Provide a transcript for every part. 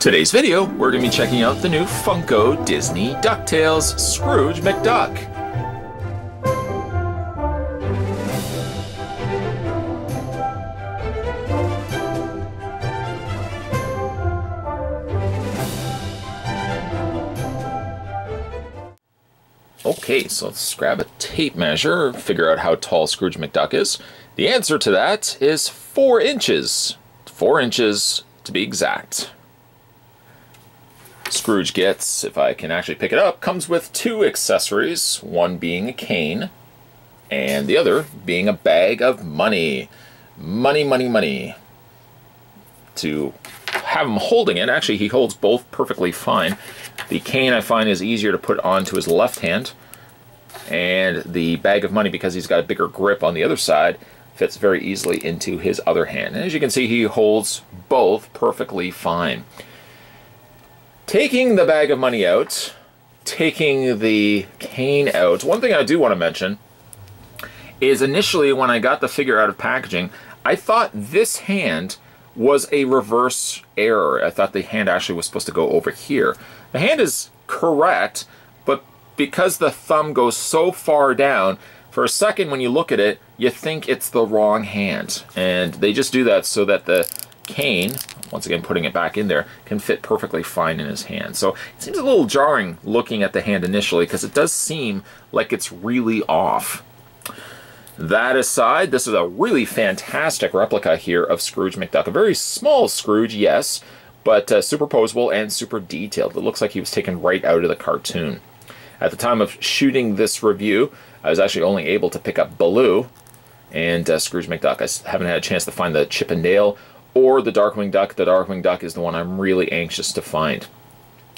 Today's video, we're going to be checking out the new Funko Disney Ducktales Scrooge McDuck. Okay, so let's grab a tape measure, figure out how tall Scrooge McDuck is. The answer to that is 4 inches. 4 inches to be exact. Scrooge gets, if I can actually pick it up, comes with 2 accessories, one being a cane, and the other being a bag of money. Money, money, money. To have him holding it, actually he holds both perfectly fine. The cane I find is easier to put onto his left hand, and the bag of money, because he's got a bigger grip on the other side, fits very easily into his other hand. And as you can see, he holds both perfectly fine. Taking the bag of money out, taking the cane out, one thing I do want to mention is initially when I got the figure out of packaging, I thought this hand was a reverse error. I thought the hand actually was supposed to go over here. The hand is correct, but because the thumb goes so far down, for a second when you look at it, you think it's the wrong hand. And they just do that so that the cane, once again putting it back in there, can fit perfectly fine in his hand. So it seems a little jarring looking at the hand initially because it does seem like it's really off. That aside, this is a really fantastic replica here of Scrooge McDuck. A very small Scrooge, yes, but superposable and super detailed. It looks like he was taken right out of the cartoon. At the time of shooting this review, I was actually only able to pick up Baloo and Scrooge McDuck. I haven't had a chance to find the Chip and Dale or the Darkwing Duck. The Darkwing Duck is the one I'm really anxious to find.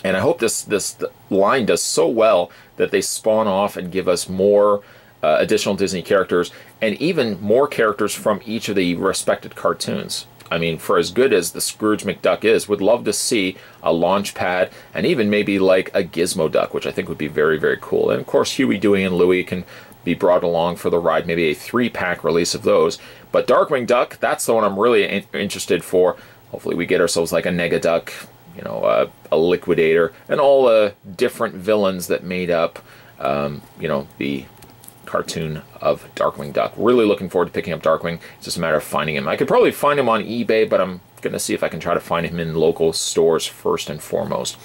And I hope this line does so well that they spawn off and give us more additional Disney characters, and even more characters from each of the respected cartoons. I mean, for as good as the Scrooge McDuck is, would love to see a launch pad, and even maybe like a Gizmo Duck, which I think would be very, very cool. And of course, Huey, Dewey, and Louie can be brought along for the ride, maybe a 3-pack release of those. But Darkwing Duck, that's the one I'm really interested for. Hopefully we get ourselves like a Negaduck, you know, a Liquidator, and all the different villains that made up, you know, the cartoon of Darkwing Duck. Really looking forward to picking up Darkwing. It's just a matter of finding him. I could probably find him on eBay, but I'm going to see if I can try to find him in local stores first and foremost.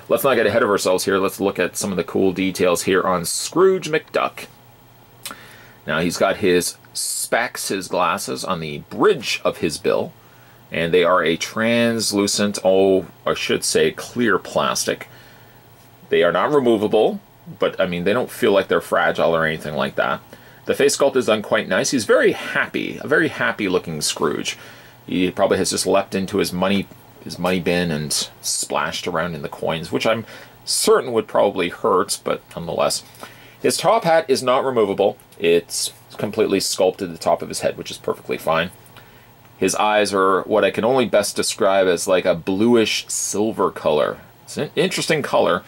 Let's not get ahead of ourselves here. Let's look at some of the cool details here on Scrooge McDuck. Now he's got his specs, his glasses, on the bridge of his bill, and they are a translucent, oh, I should say clear plastic. They are not removable, but I mean, they don't feel like they're fragile or anything like that. The face sculpt is done quite nice. He's very happy, a very happy looking Scrooge. He probably has just leapt into his money bin and splashed around in the coins, which I'm certain would probably hurt, but nonetheless. His top hat is not removable. It's completely sculpted the top of his head, which is perfectly fine. His eyes are what I can only best describe as like a bluish silver color. It's an interesting color.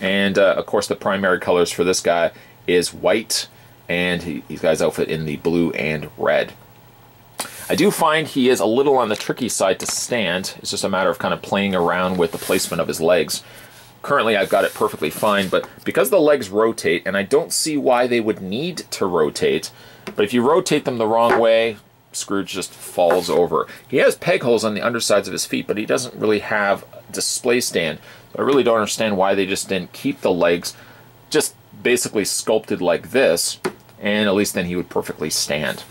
And of course the primary colors for this guy is white, and he's got his outfit in the blue and red. I do find he is a little on the tricky side to stand. It's just a matter of kind of playing around with the placement of his legs. Currently I've got it perfectly fine, but because the legs rotate, and I don't see why they would need to rotate, but if you rotate them the wrong way, Scrooge just falls over. He has peg holes on the undersides of his feet, but he doesn't really have a display stand. So I really don't understand why they just didn't keep the legs just basically sculpted like this, and at least then he would perfectly stand.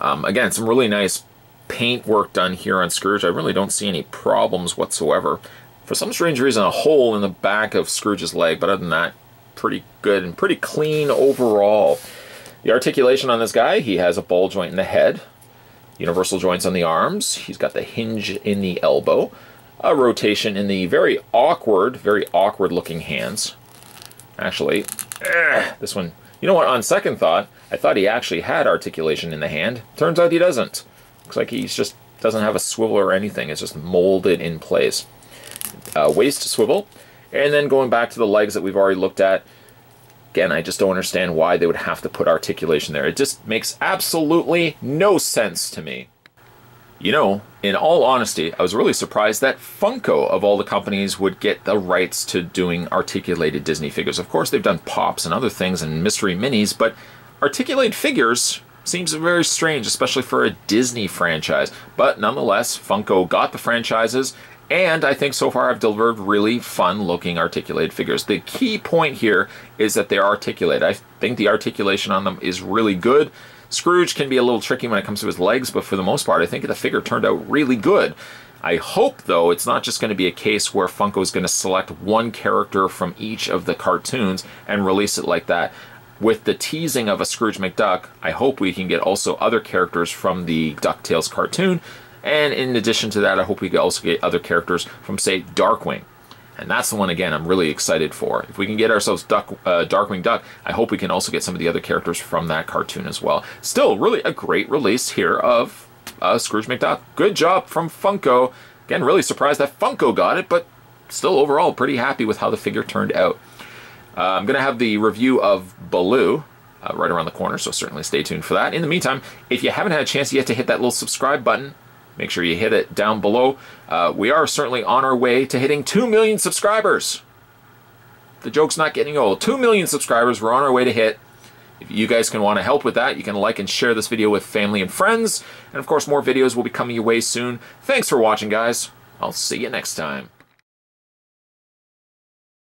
Again, some really nice paint work done here on Scrooge. I really don't see any problems whatsoever. For some strange reason, a hole in the back of Scrooge's leg, but other than that, pretty good and pretty clean overall. The articulation on this guy, he has a ball joint in the head, universal joints on the arms, he's got the hinge in the elbow, a rotation in the very awkward looking hands. Actually, this one, you know what, on second thought, I thought he actually had articulation in the hand. Turns out he doesn't. Looks like he just doesn't have a swivel or anything, it's just molded in place. Waist swivel, and then going back to the legs that we've already looked at, again, I just don't understand why they would have to put articulation there. It just makes absolutely no sense to me. You know, in all honesty, I was really surprised that Funko, of all the companies, would get the rights to doing articulated Disney figures. Of course, they've done Pops and other things and mystery minis, but articulated figures seems very strange, especially for a Disney franchise. But nonetheless, Funko got the franchises, and I think so far I've delivered really fun-looking articulated figures. The key point here is that they're articulated. I think the articulation on them is really good. Scrooge can be a little tricky when it comes to his legs, but for the most part, I think the figure turned out really good. I hope, though, it's not just going to be a case where Funko is going to select one character from each of the cartoons and release it like that. With the teasing of a Scrooge McDuck, I hope we can get also other characters from the Ducktales cartoon. And in addition to that, I hope we can also get other characters from, say, Darkwing. And that's the one, again, I'm really excited for. If we can get ourselves Darkwing Duck, I hope we can also get some of the other characters from that cartoon as well. Still, really a great release here of Scrooge McDuck. Good job from Funko. Again, really surprised that Funko got it, but still overall pretty happy with how the figure turned out. I'm going to have the review of Baloo right around the corner, so certainly stay tuned for that. In the meantime, if you haven't had a chance yet to hit that little subscribe button, make sure you hit it down below. We are certainly on our way to hitting 2 million subscribers. The joke's not getting old. 2 million subscribers we're on our way to hit. If you guys can want to help with that, you can like and share this video with family and friends. And of course, more videos will be coming your way soon. Thanks for watching, guys. I'll see you next time.